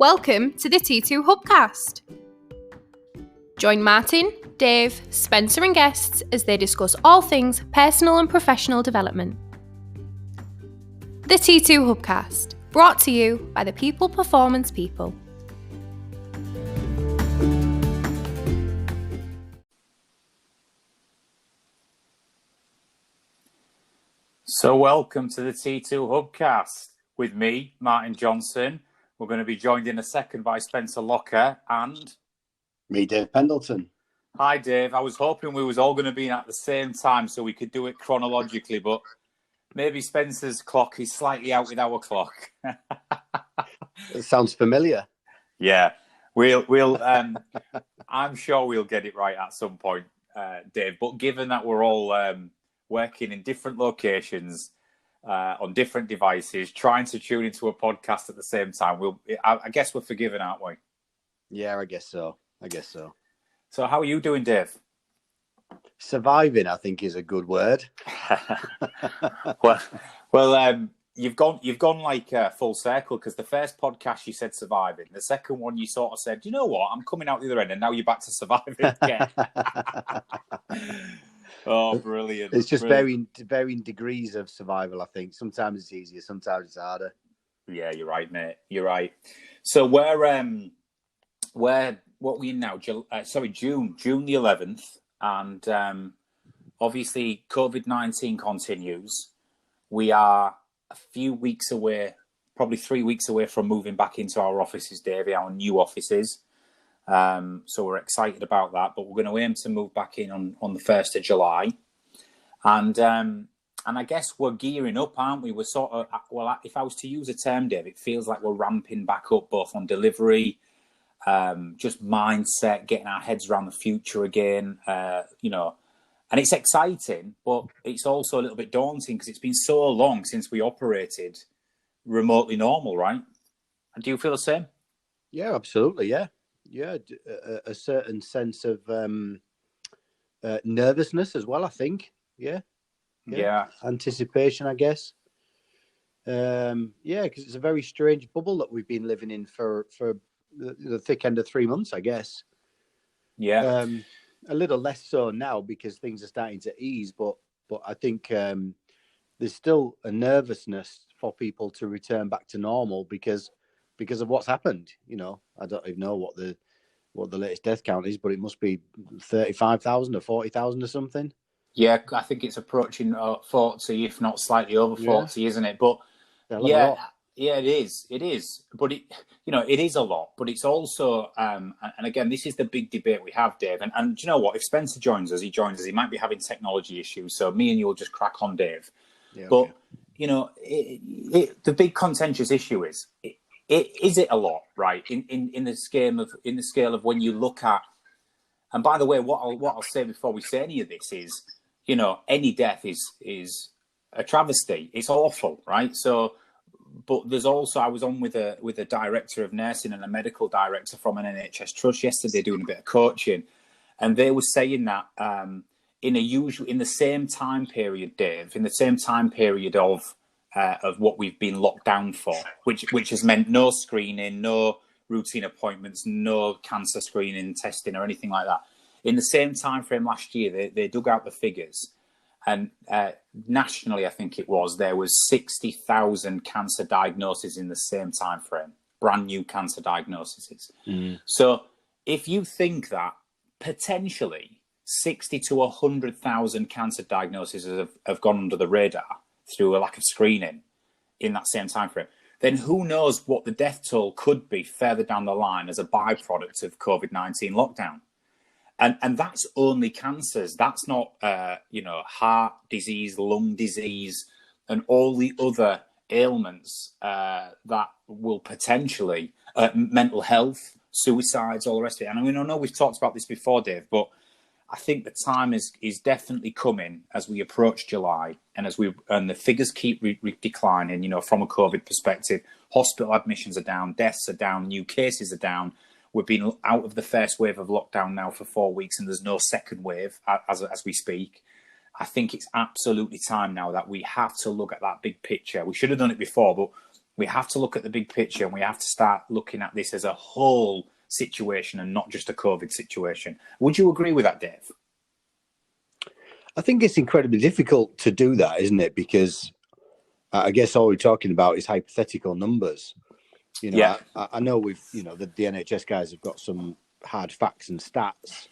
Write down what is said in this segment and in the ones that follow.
Welcome to the T2 Hubcast. Join Martin, Dave, Spencer and guests as they discuss all things personal and professional development. The T2 Hubcast, brought to you by the People Performance People. So welcome to the T2 Hubcast with me, Martin Johnson. We're going to be joined in a second by Spencer Locker and... me, Dave Pendleton. Hi, Dave. I was hoping we was all going to be in at the same time so we could do it chronologically, but maybe Spencer's clock is slightly out with our clock. It sounds familiar. Yeah, I'm sure we'll get it right at some point, Dave. But given that we're all working in different locations, on different devices, trying to tune into a podcast at the same time, I guess we're forgiven, aren't we? Yeah, I guess so. So how are you doing, Dave? Surviving, I think, is a good word. well, you've gone like full circle, because the first podcast you said surviving, the second one you sort of said, you know what, I'm coming out the other end, and now you're back to surviving again. Oh, brilliant! It's just varying degrees of survival. I think sometimes it's easier, sometimes it's harder. Yeah, you're right, mate. You're right. So what we in now? June the 11th, and obviously COVID-19 continues. We are a few weeks away, probably 3 weeks away from moving back into our offices, Davey, our new offices. So we're excited about that, but we're going to aim to move back in on the 1st of July. And I guess we're gearing up, aren't we? We're sort of, well, if I was to use a term, Dave, it feels like we're ramping back up both on delivery, just mindset, getting our heads around the future again, and it's exciting, but it's also a little bit daunting because it's been so long since we operated remotely normal, right? Do you feel the same? Yeah, absolutely. Yeah. A certain sense of nervousness as well, I think. Yeah. Anticipation, I guess. Because it's a very strange bubble that we've been living in for the thick end of 3 months, I guess. Yeah. A little less so now because things are starting to ease, but I think there's still a nervousness for people to return back to normal because of what's happened. I don't even know what the latest death count is, but it must be 35,000 or 40,000 or something. Yeah, I think it's approaching 40, if not slightly over 40, isn't it? But yeah, it is. But it is a lot. But it's also, and again, this is the big debate we have, Dave. And do you know what? If Spencer joins us, he might be having technology issues. So me and you will just crack on, Dave. Yeah, but the big contentious issue is. Is it a lot, right? In the scale of when you look at, and by the way, what I'll say before we say any of this is, any death is a travesty. It's awful, right? So, but there's also, I was on with a director of nursing and a medical director from an NHS trust yesterday doing a bit of coaching, and they were saying that in the same time period, Dave, in the same time period of what we've been locked down for, which has meant no screening, no routine appointments, no cancer screening, testing or anything like that. In the same time frame last year, they dug out the figures, and nationally, I think it was, there was 60,000 cancer diagnoses in the same time frame, brand new cancer diagnoses. So if you think that potentially 60 to 100,000 cancer diagnoses have gone under the radar through a lack of screening in that same time frame, then who knows what the death toll could be further down the line as a byproduct of COVID-19 lockdown. And that's only cancers. That's not, heart disease, lung disease, and all the other ailments that will potentially, mental health, suicides, all the rest of it. And I know we've talked about this before, Dave, but I think the time is definitely coming as we approach July, and the figures keep declining. From a COVID perspective, hospital admissions are down, deaths are down, new cases are down. We've been out of the first wave of lockdown now for 4 weeks, and there's no second wave as we speak. I think it's absolutely time now that we have to look at that big picture. We should have done it before, but We have to look at the big picture, and we have to start looking at this as a whole situation and not just a COVID situation. Would you agree with that, Dave? I think it's incredibly difficult to do that, isn't it? Because I guess all we're talking about is hypothetical numbers. You know, yeah. I know we've, you know, the NHS guys have got some hard facts and stats,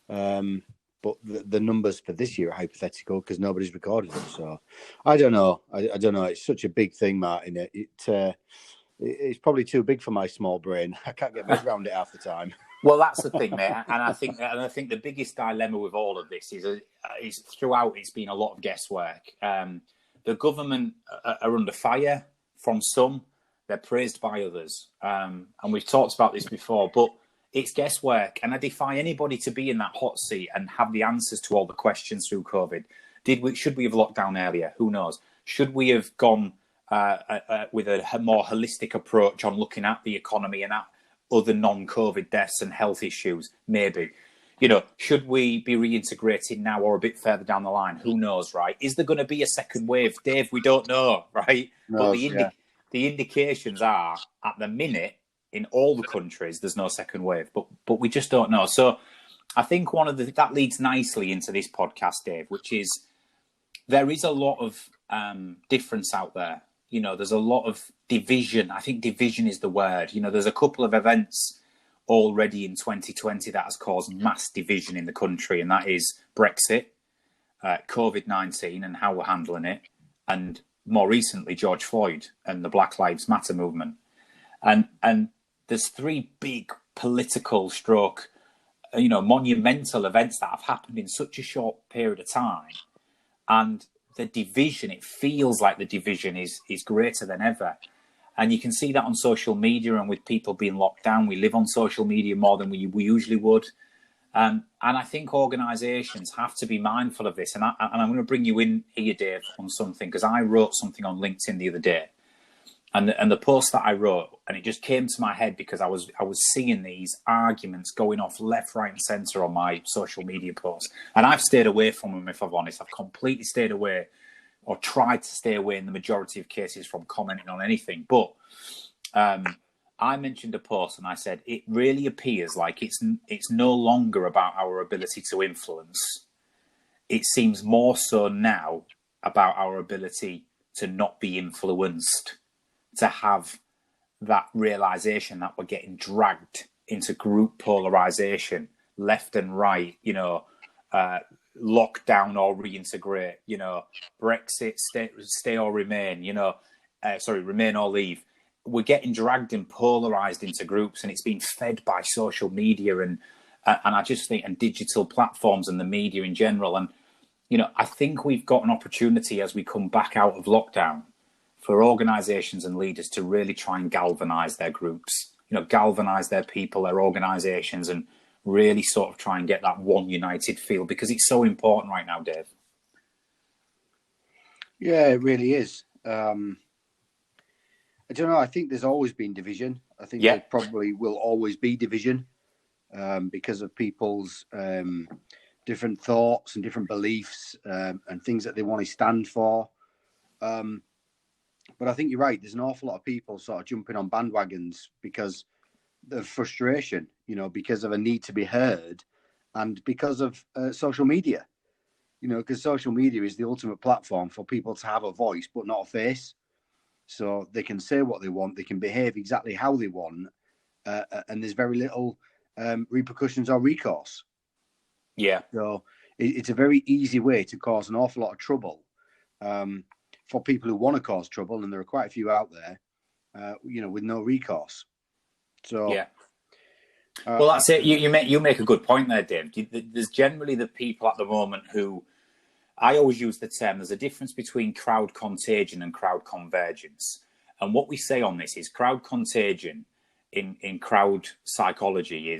but the numbers for this year are hypothetical because nobody's recorded them. So I don't know. I don't know. It's such a big thing, Martin. It's probably too big for my small brain. I can't get my head around it half the time. Well, that's the thing, mate. And I think the biggest dilemma with all of this is throughout it's been a lot of guesswork. The government are under fire from some. They're praised by others. And we've talked about this before, but it's guesswork. And I defy anybody to be in that hot seat and have the answers to all the questions through COVID. Should we have locked down earlier? Who knows? Should we have gone with a more holistic approach on looking at the economy and at other non-COVID deaths and health issues? Maybe. You know, should we be reintegrating now or a bit further down the line? Who knows, right? Is there going to be a second wave? Dave, we don't know, right? No, but the indications are, at the minute, in all the countries, there's no second wave, but we just don't know. So I think that leads nicely into this podcast, Dave, which is there is a lot of difference out there. You know, there's a lot of division. I think division is the word. You know, there's a couple of events already in 2020 that has caused mass division in the country, and that is Brexit, COVID-19 and how we're handling it, and more recently George Floyd and the Black Lives Matter movement. And there's three big political stroke, monumental events that have happened in such a short period of time. And the division, it feels like the division is greater than ever. And you can see that on social media and with people being locked down. We live on social media more than we usually would. And I think organisations have to be mindful of this. And I'm going to bring you in here, Dave, on something, because I wrote something on LinkedIn the other day. And the post that I wrote, and it just came to my head because I was seeing these arguments going off left, right and centre on my social media posts. And I've stayed away from them, if I'm honest. I've completely stayed away, or tried to stay away in the majority of cases, from commenting on anything. But I mentioned a post and I said, it really appears like it's no longer about our ability to influence. It seems more so now about our ability to not be influenced, to have that realization that we're getting dragged into group polarization, left and right, lockdown or reintegrate, Brexit, stay or remain, remain or leave. We're getting dragged and polarized into groups, and it's been fed by social media and I just think, and digital platforms and the media in general. And, I think we've got an opportunity as we come back out of lockdown for organizations and leaders to really try and galvanize their groups, galvanize their people, their organizations, and really sort of try and get that one united feel, because it's so important right now, Dave. Yeah, it really is. I don't know. I think there's always been division. I think there probably will always be division because of people's different thoughts and different beliefs and things that they want to stand for. But I think you're right. There's an awful lot of people sort of jumping on bandwagons because of frustration, because of a need to be heard and because of social media, because social media is the ultimate platform for people to have a voice but not a face. So they can say what they want, they can behave exactly how they want, and there's very little repercussions or recourse. Yeah. So it's a very easy way to cause an awful lot of trouble for people who want to cause trouble, and there are quite a few out there, with no recourse. So yeah. Well, that's it. You make a good point there, Dave. There's generally the people at the moment who, I always use the term, there's a difference between crowd contagion and crowd convergence. And what we say on this is crowd contagion in crowd psychology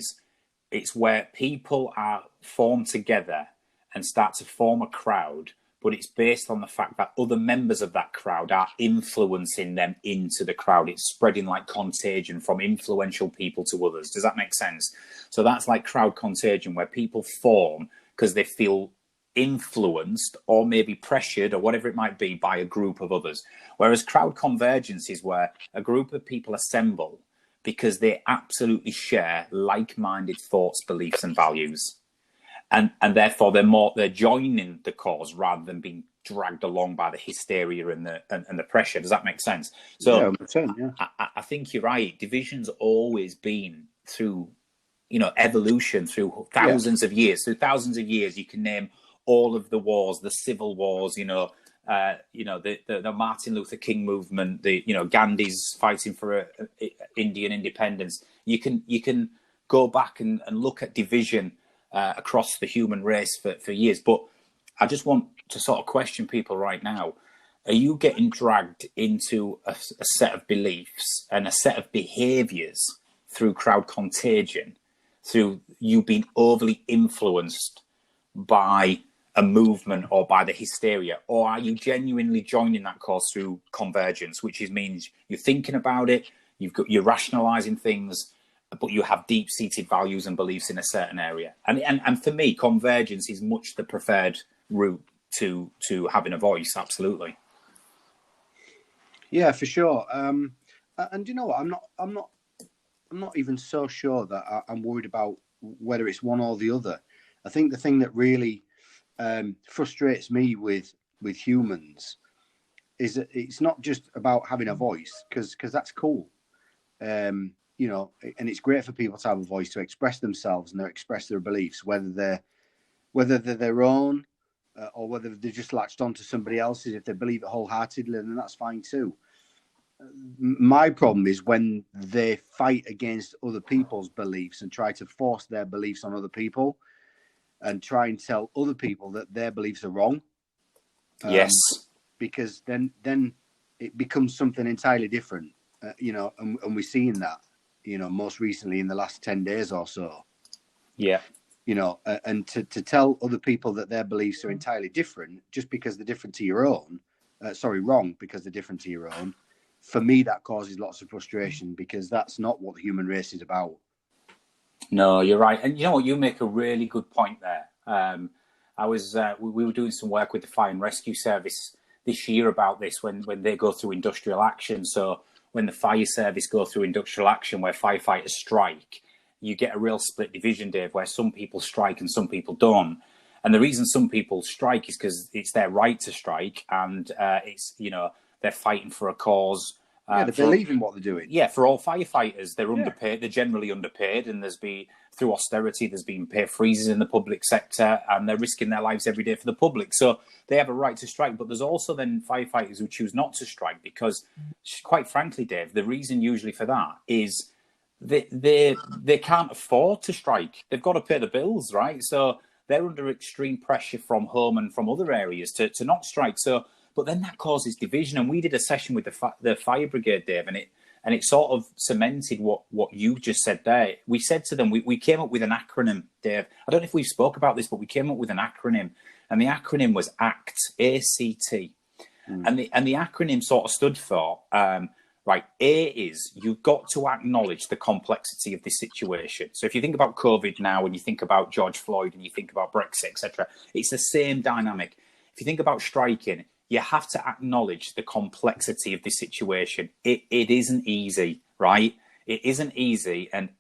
it's where people are formed together and start to form a crowd, but it's based on the fact that other members of that crowd are influencing them into the crowd. It's spreading like contagion from influential people to others. Does that make sense? So that's like crowd contagion, where people form because they feel influenced or maybe pressured or whatever it might be by a group of others. Whereas crowd convergence is where a group of people assemble because they absolutely share like-minded thoughts, beliefs, and values. And therefore they're joining the cause rather than being dragged along by the hysteria and the pressure. Does that make sense? So yeah. I think you're right. Division's always been through, evolution through thousands of years. Through thousands of years, you can name all of the wars, the civil wars, the Martin Luther King movement, Gandhi's fighting for Indian independence. You can go back and look at division across the human race for years. But I just want to sort of question people right now. Are you getting dragged into a set of beliefs and a set of behaviours through crowd contagion, through you being overly influenced by a movement or by the hysteria? Or are you genuinely joining that cause through convergence, which means you're thinking about it, you're rationalising things, but you have deep-seated values and beliefs in a certain area? And for me, convergence is much the preferred route to having a voice. Absolutely. Yeah, for sure. And you know what? I'm not even so sure that I'm worried about whether it's one or the other. I think the thing that really frustrates me with humans is that it's not just about having a voice, because that's cool. And it's great for people to have a voice to express themselves and express their beliefs, whether they're their own or whether they're just latched onto somebody else's. If they believe it wholeheartedly, then that's fine too. My problem is when they fight against other people's beliefs and try to force their beliefs on other people and try and tell other people that their beliefs are wrong. Yes. Because then it becomes something entirely different, and we're seeing that, most recently in the last 10 days or so. Yeah. And to tell other people that their beliefs are entirely different just because they're different to your own, wrong because they're different to your own, for me, that causes lots of frustration, because that's not what the human race is about. No, you're right. And you know what? You make a really good point there. We were doing some work with the Fire and Rescue Service this year about this when they go through industrial action. So when the fire service go through industrial action where firefighters strike, you get a real split division, Dave, where some people strike and some people don't. And the reason some people strike is because it's their right to strike, and they're fighting for a cause. They believe in what they're doing. Yeah, for all firefighters, they're underpaid. They're generally underpaid, and through austerity, there's been pay freezes in the public sector, and they're risking their lives every day for the public. So they have a right to strike. But there's also then firefighters who choose not to strike because, quite frankly, Dave, the reason usually for that is they can't afford to strike. They've got to pay the bills, right? So they're under extreme pressure from home and from other areas to not strike. So. But then that causes division, and we did a session with the fire brigade, Dave, and it sort of cemented what you just said there. We said to them, we came up with an acronym, Dave. I don't know if we've spoke about this, but we came up with an acronym, and the acronym was ACT, A-C-T, and the acronym sort of stood for right. A is you've got to acknowledge the complexity of this situation. So if you think about COVID now, and you think about George Floyd, and you think about Brexit, etc., it's the same dynamic. If you think about striking, you have to acknowledge the complexity of this situation. It isn't easy, right? It isn't easy, and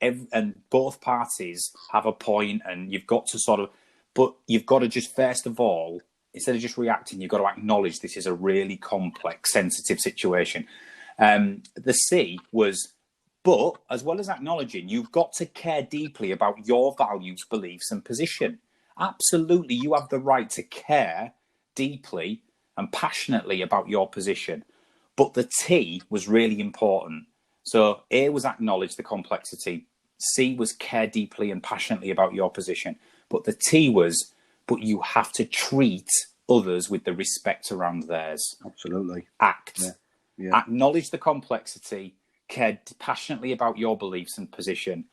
both parties have a point, and you've got to but you've got to just, first of all, instead of just reacting, you've got to acknowledge this is a really complex, sensitive situation. The C was, but as well as acknowledging, you've got to care deeply about your values, beliefs, and position. Absolutely, you have the right to care deeply and passionately about your position. But the T was really important. So A was acknowledge the complexity. C was care deeply and passionately about your position. But the T was, but you have to treat others with the respect around theirs. Absolutely. ACT. Yeah. Acknowledge the complexity, care passionately about your beliefs and position,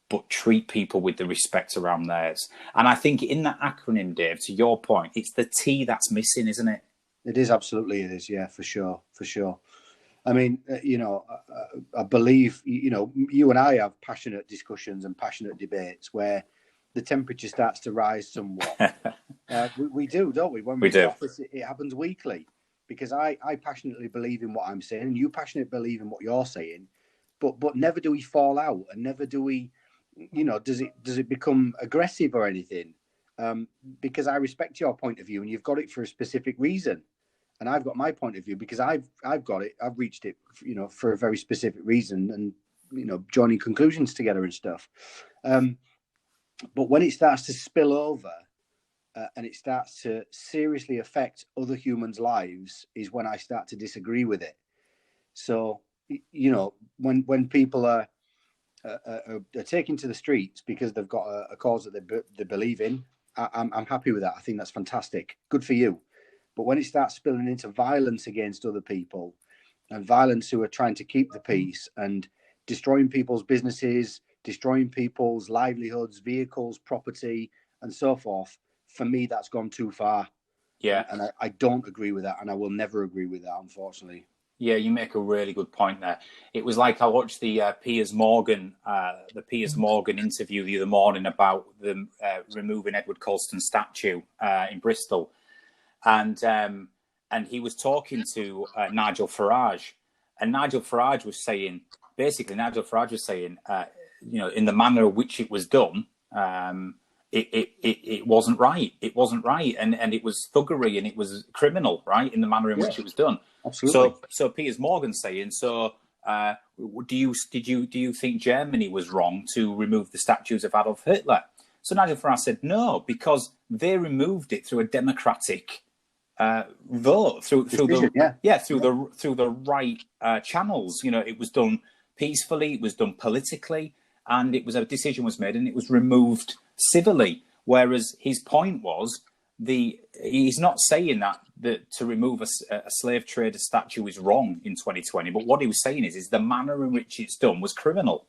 but treat people with the respect around theirs. And I think in that acronym, Dave, to your point, it's the T that's missing, isn't it? It is, absolutely it is, yeah, for sure. I mean, I believe, you and I have passionate discussions and passionate debates where the temperature starts to rise somewhat. We do, don't we? When we're We in the do. office, it happens weekly, because I passionately believe in what I'm saying, and you passionately believe in what you're saying, but never do we fall out, and never do we, does it become aggressive or anything? Because I respect your point of view, and you've got it for a specific reason, and I've got my point of view because I've got it, I've reached it, for a very specific reason, and joining conclusions together and stuff. But when it starts to spill over, and it starts to seriously affect other humans' lives, is when I start to disagree with it. So, when people are taken to the streets because they've got a cause that they believe in, I'm happy with that. I think that's fantastic. Good for you. But when it starts spilling into violence against other people, and violence who are trying to keep the peace, and destroying people's businesses, destroying people's livelihoods, vehicles, property, and so forth, for me, that's gone too far. Yeah. And I don't agree with that, and I will never agree with that, unfortunately. Yeah, you make a really good point there. It was like I watched the Piers Morgan interview the other morning about them removing Edward Colston's statue in Bristol, and he was talking to Nigel Farage, and Nigel Farage was saying, in the manner in which it was done, it wasn't right. It wasn't right, and it was thuggery, and it was criminal, right, in the manner in which it was done. Absolutely. So Piers Morgan's saying, do you think Germany was wrong to remove the statues of Adolf Hitler? So Nigel Farage said no, because they removed it through a democratic vote, through the right channels. It was done peacefully, it was done politically, and a decision was made, and it was removed civilly. Whereas his point was, he's not saying that to remove a slave trader statue is wrong in 2020, but what he was saying is the manner in which it's done was criminal.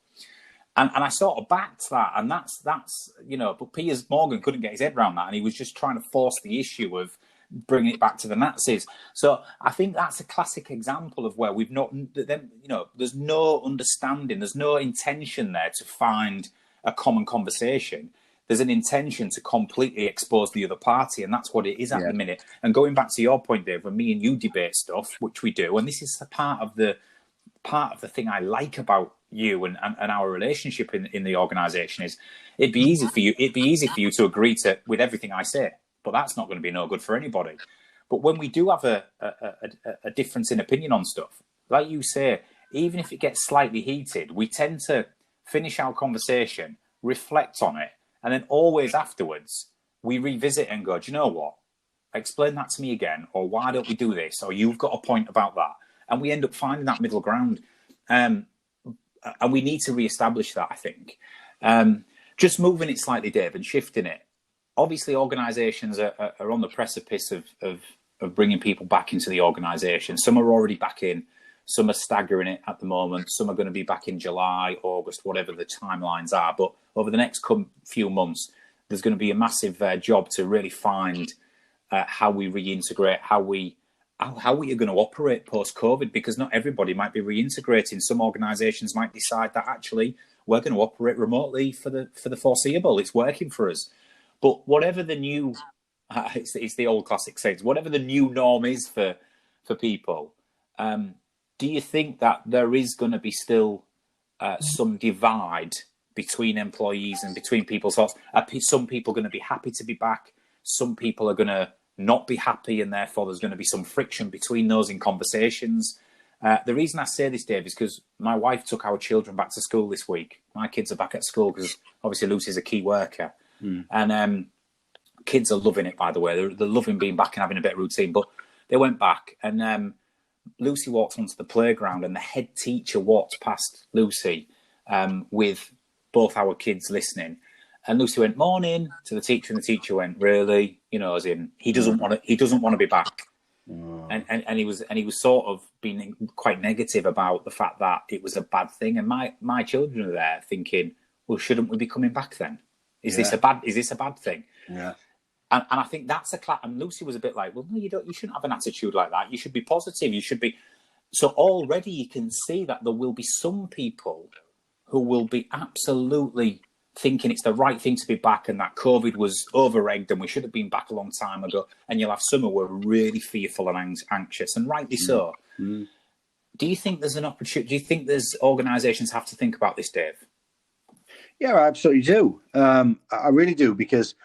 And I sort of backed that, and that's but Piers Morgan couldn't get his head around that, and he was just trying to force the issue of bringing it back to the Nazis. So I think that's a classic example of where we've not, there's no understanding, there's no intention there to find a common conversation. There's an intention to completely expose the other party, and that's what it is at the minute. And going back to your point, Dave, when me and you debate stuff, which we do, and this is the part of the thing I like about you and our relationship in the organisation, is it'd be easy for you to agree with everything I say, but that's not going to be no good for anybody. But when we do have a difference in opinion on stuff, like you say, even if it gets slightly heated, we tend to finish our conversation, reflect on it, and then always afterwards, we revisit and go, do you know what? Explain that to me again, or why don't we do this? Or you've got a point about that. And we end up finding that middle ground. And we need to reestablish that, I think. Just moving it slightly, Dave, and shifting it. Obviously, organisations are on the precipice of bringing people back into the organisation. Some are already back in. Some are staggering it at the moment. Some are going to be back in July, August, whatever the timelines are. But over the next few months, there's going to be a massive job to really find how we reintegrate, how we are going to operate post-COVID, because not everybody might be reintegrating. Some organisations might decide that actually we're going to operate remotely for the foreseeable. It's working for us. But whatever the new, it's the old classic saying, whatever the new norm is for people, do you think that there is going to be still some divide between employees and between people's thoughts? Are some people going to be happy to be back? Some people are going to not be happy, and therefore there's going to be some friction between those in conversations. The reason I say this, Dave, is because my wife took our children back to school this week. My kids are back at school because obviously Lucy's a key worker. And kids are loving it, by the way. They're loving being back and having a bit of routine. But they went back, and Lucy walked onto the playground, and the head teacher walked past Lucy with both our kids listening. And Lucy went, "Morning," to the teacher, and the teacher went, "Really?" As in, he doesn't want to be back. And he was sort of being quite negative about the fact that it was a bad thing. And my children are there thinking, well, shouldn't we be coming back then? Is this a bad thing? Yeah. And I think that's and Lucy was a bit like, well, no, you shouldn't have an attitude like that. You should be positive. You should be. So already you can see that there will be some people who will be absolutely thinking it's the right thing to be back and that COVID was over-egged and we should have been back a long time ago. And you'll have some who are really fearful and anxious, and rightly so. Mm. Do you think there's an opportunity? Do you think there's organisations have to think about this, Dave? Yeah, I absolutely do. I really do, because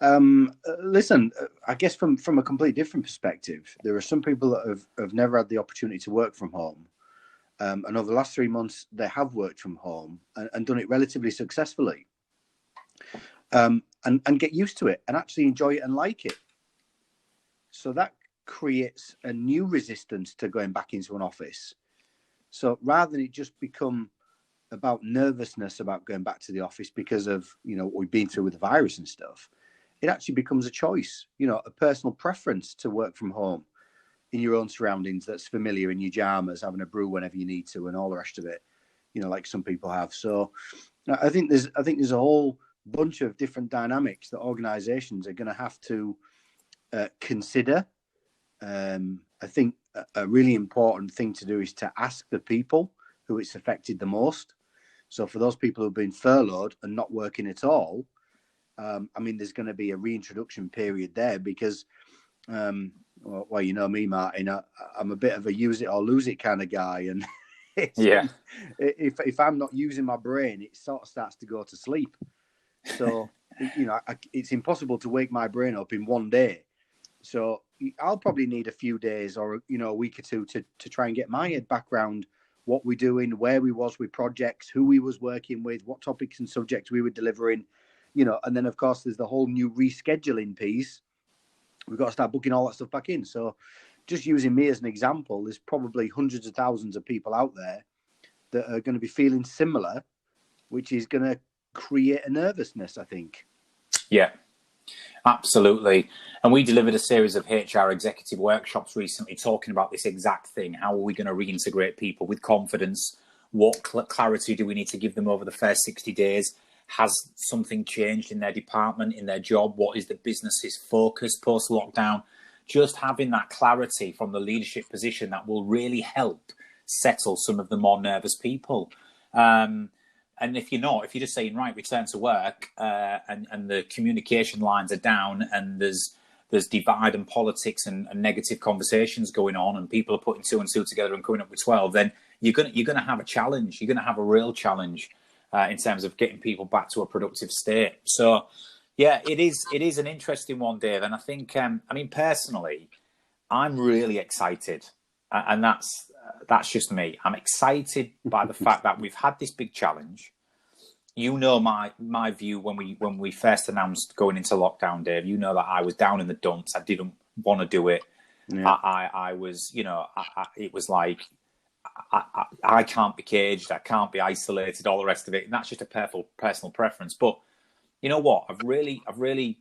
listen, I guess from a completely different perspective, there are some people that have never had the opportunity to work from home. And over the last 3 months, they have worked from home and done it relatively successfully. And get used to it and actually enjoy it and like it. So that creates a new resistance to going back into an office. So rather than it just become about nervousness about going back to the office because of, what we've been through with the virus and stuff, it actually becomes a choice, a personal preference to work from home in your own surroundings that's familiar, in your jammers, having a brew whenever you need to, and all the rest of it, like some people have. So I think there's a whole bunch of different dynamics that organizations are going to have to consider. I think a really important thing to do is to ask the people who it's affected the most. So for those people who've been furloughed and not working at all, there's going to be a reintroduction period there, because well, you know me, Martin, I'm a bit of a use it or lose it kind of guy. And if I'm not using my brain, it sort of starts to go to sleep. So, it's impossible to wake my brain up in one day. So I'll probably need a few days or, a week or two to try and get my head back around what we're doing, where we was with projects, who we was working with, what topics and subjects we were delivering, and then, of course, there's the whole new rescheduling piece. We've got to start booking all that stuff back in. So just using me as an example, there's probably hundreds of thousands of people out there that are going to be feeling similar, which is going to create a nervousness, I think. Yeah, absolutely. And we delivered a series of HR executive workshops recently talking about this exact thing. How are we going to reintegrate people with confidence? What clarity do we need to give them over the first 60 days? Has something changed in their department, in their job? What is the business's focus post-lockdown? Just having that clarity from the leadership position that will really help settle some of the more nervous people. And if you're just saying, right, return to work, and the communication lines are down and there's divide and politics and negative conversations going on and people are putting 2 and 2 together and coming up with 12, then you're gonna have a challenge. You're gonna have a real challenge in terms of getting people back to a productive state. So, yeah, it is an interesting one, Dave. And I think, personally, I'm really excited, and that's just me. I'm excited by the fact that we've had this big challenge. My view when we first announced going into lockdown, Dave. You know that I was down in the dumps. I didn't want to do it. Yeah. I was, it was like, I can't be caged, I can't be isolated, all the rest of it. And that's just a personal preference. But you know what? I've really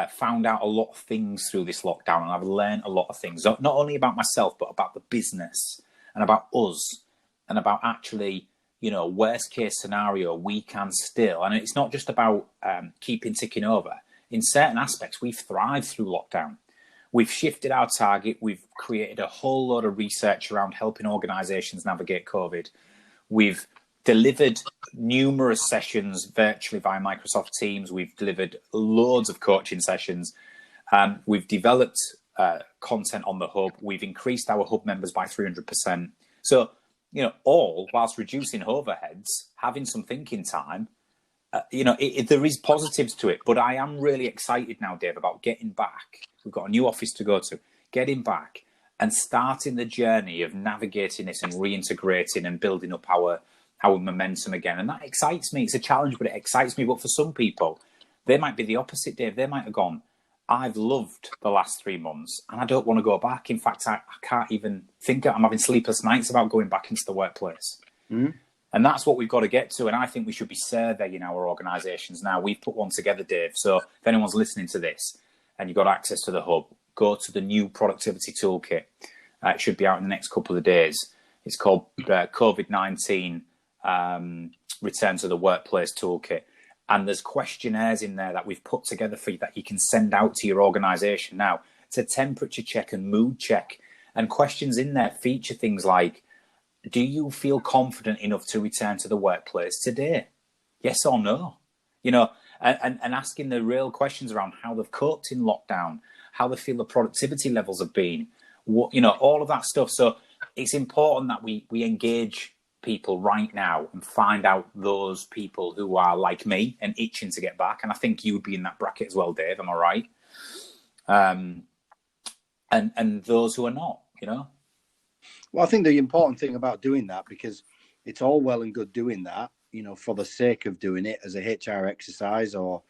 found out a lot of things through this lockdown, and I've learned a lot of things, not only about myself, but about the business and about us, and about actually, worst case scenario, we can still. And it's not just about keeping ticking over. In certain aspects, we've thrived through lockdown. We've shifted our target. We've created a whole lot of research around helping organisations navigate COVID. We've delivered numerous sessions virtually via Microsoft Teams. We've delivered loads of coaching sessions. We've developed content on the hub. We've increased our hub members by 300%. So, all whilst reducing overheads, having some thinking time. There is positives to it, but I am really excited now, Dave, about getting back. We've got a new office to go to, getting back and starting the journey of navigating this and reintegrating and building up our momentum again. And that excites me. It's a challenge, but it excites me. But for some people, they might be the opposite, Dave. They might have gone, I've loved the last 3 months and I don't want to go back. In fact, I can't even think. I'm having sleepless nights about going back into the workplace. Mm. And that's what we've got to get to. And I think we should be surveying our organisations now. We've put one together, Dave. So if anyone's listening to this and you've got access to the hub, go to the new productivity toolkit. It should be out in the next couple of days. It's called COVID-19 Return to the Workplace Toolkit. And there's questionnaires in there that we've put together for you that you can send out to your organisation. Now, it's a temperature check and mood check. And questions in there feature things like, do you feel confident enough to return to the workplace today? Yes or no? you know, and asking the real questions around how they've coped in lockdown, how they feel the productivity levels have been, what, you know, all of that stuff. So it's important that we engage people right now and find out those people who are like me and itching to get back. And I think you would be in that bracket as well, Dave. Am I right? And those who are not, you know. Well, I think the important thing about doing that, because it's all well and good doing that, you know, for the sake of doing it as a HR exercise or,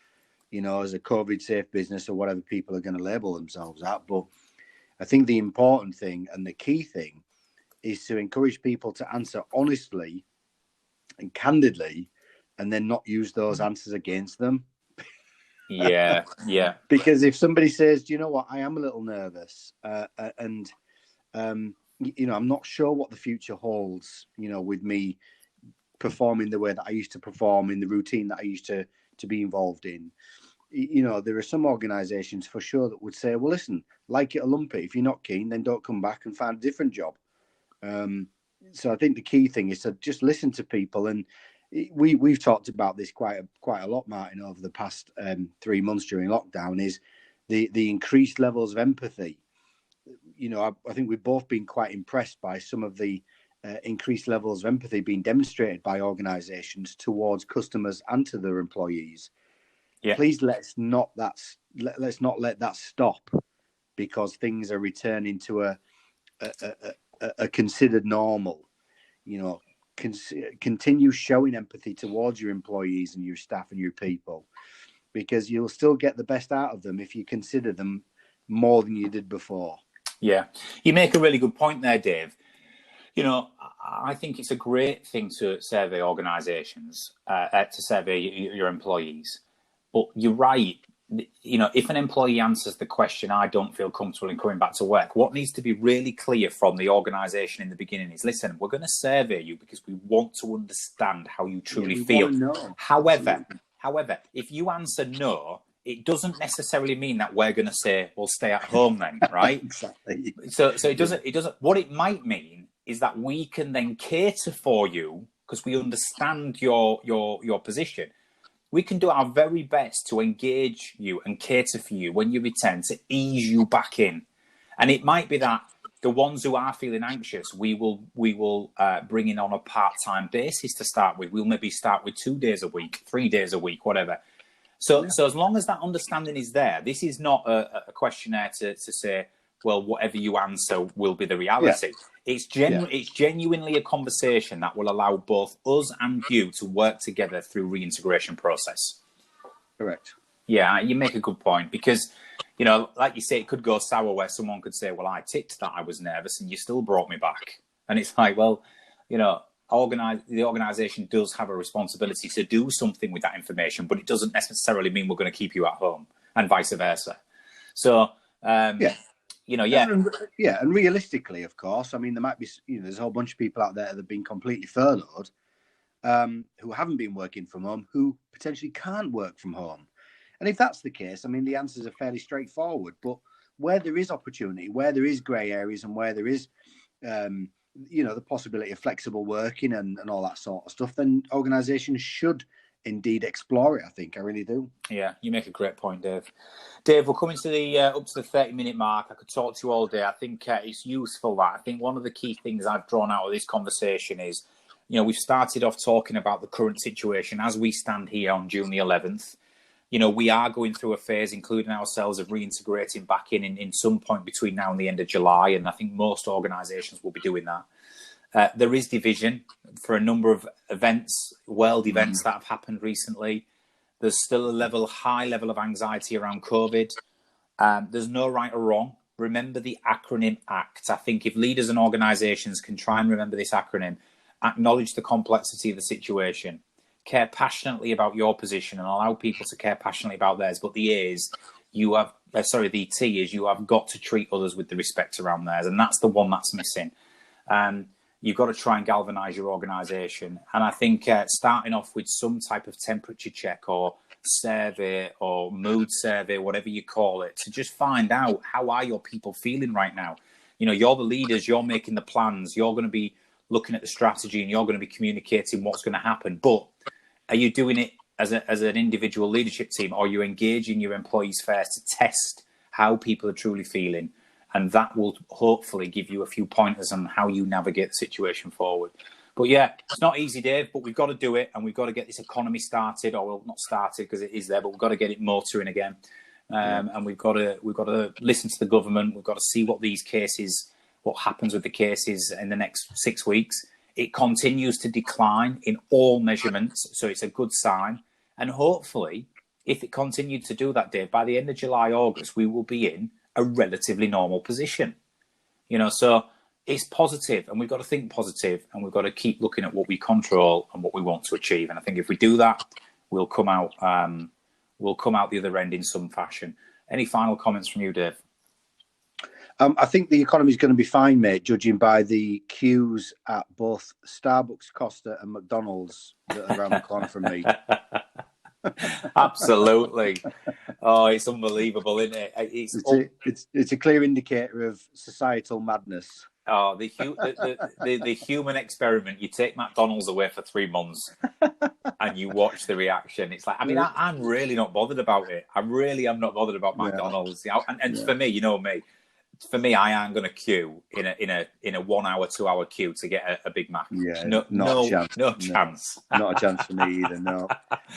you know, as a COVID safe business or whatever people are going to label themselves at. But I think the important thing and the key thing is to encourage people to answer honestly and candidly, and then not use those answers against them. Yeah. Because if somebody says, do you know what, I am a little nervous, you know, I'm not sure what the future holds, you know, with me performing the way that I used to perform in the routine that I used to be involved in. You know, there are some organisations for sure that would say, well, listen, like it or lump it. If you're not keen, then don't come back and find a different job. So I think the key thing is to just listen to people. And we've talked about this quite a lot, Martin, over the past 3 months during lockdown, is the increased levels of empathy. You know, I think we've both been quite impressed by some of the increased levels of empathy being demonstrated by organisations towards customers and to their employees. Yeah. Please let's not let that stop because things are returning to a considered normal. You know, continue showing empathy towards your employees and your staff and your people, because you'll still get the best out of them if you consider them more than you did before. Yeah, you make a really good point there, Dave. You know, I think it's a great thing to survey organisations, to survey your employees. But you're right. You know, if an employee answers the question, I don't feel comfortable in coming back to work, what needs to be really clear from the organisation in the beginning is, listen, we're going to survey you because we want to understand how you truly feel. However, if you answer no, it doesn't necessarily mean that we're going to say, well, stay at home then, right? Exactly. So it doesn't. What it might mean is that we can then cater for you because we understand your position. We can do our very best to engage you and cater for you when you return to ease you back in. And it might be that the ones who are feeling anxious, we will bring in on a part-time basis to start with. We'll maybe start with 2 days a week, 3 days a week, whatever. So as long as that understanding is there, this is not a questionnaire to say, well, whatever you answer will be the reality. Yeah. It's genuinely a conversation that will allow both us and you to work together through reintegration process. Correct. Yeah, you make a good point because, you know, like you say, it could go sour where someone could say, well, I ticked that I was nervous and you still brought me back. And it's like, well, you know, the organisation does have a responsibility to do something with that information, but it doesn't necessarily mean we're going to keep you at home and vice versa. So, and realistically, of course, I mean, there might be, you know, there's a whole bunch of people out there that have been completely furloughed, who haven't been working from home, who potentially can't work from home. And if that's the case, I mean, the answers are fairly straightforward. But where there is opportunity, where there is grey areas, and where there is, you know, the possibility of flexible working and all that sort of stuff, then organisations should indeed explore it. I think I really do. Yeah, you make a great point, Dave. Dave, we're coming to the up to the 30-minute mark. I could talk to you all day. I think it's useful that I think one of the key things I've drawn out of this conversation is, you know, we've started off talking about the current situation as we stand here on June the 11th. You know, we are going through a phase, including ourselves, of reintegrating back in some point between now and the end of July, and I think most organisations will be doing that. There is division for a number of events, world events that have happened recently. There's still a high level of anxiety around COVID. There's no right or wrong. Remember the acronym ACT. I think if leaders and organisations can try and remember this acronym, acknowledge the complexity of the situation, care passionately about your position and allow people to care passionately about theirs. But the T is you have got to treat others with the respect around theirs. And that's the one that's missing. You've got to try and galvanise your organisation. And I think starting off with some type of temperature check or survey or mood survey, whatever you call it, to just find out how are your people feeling right now. You know, you're the leaders, you're making the plans, you're going to be looking at the strategy and you're going to be communicating what's going to happen. But are you doing it as an individual leadership team, are you engaging your employees first to test how people are truly feeling? And that will hopefully give you a few pointers on how you navigate the situation forward. But yeah, it's not easy, Dave, but we've got to do it, and we've got to get this economy started, or well, not started because it is there, but we've got to get it motoring again. And we've got to listen to the government. We've got to see what happens with the cases in the next 6 weeks. It continues to decline in all measurements, so it's a good sign. And hopefully, if it continued to do that, Dave, by the end of July, August, we will be in a relatively normal position. So it's positive, and we've got to think positive, and we've got to keep looking at what we control and what we want to achieve. And I think if we do that, we'll come out the other end in some fashion. Any final comments from you, Dave? I think the economy is going to be fine, mate, judging by the queues at both Starbucks, Costa and McDonald's that are around the corner from me. Absolutely. Oh, it's unbelievable, isn't it? It's a clear indicator of societal madness. Oh, the human experiment. You take McDonald's away for 3 months and you watch the reaction. It's like, I mean, I'm really not bothered about it. I really am not bothered about McDonald's. And for me, for me, I am going to queue in a 1 hour, 2 hour queue to get a Big Mac. Yeah, no chance. Not a chance for me either. No,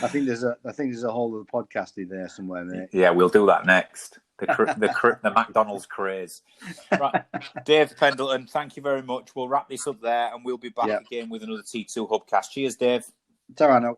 I think there's a whole other podcast in there somewhere, mate. Yeah, we'll do that next. The McDonald's craze. Right, Dave Pendleton, thank you very much. We'll wrap this up there, and we'll be back again with another T2 Hubcast. Cheers, Dave. Ta-ra now.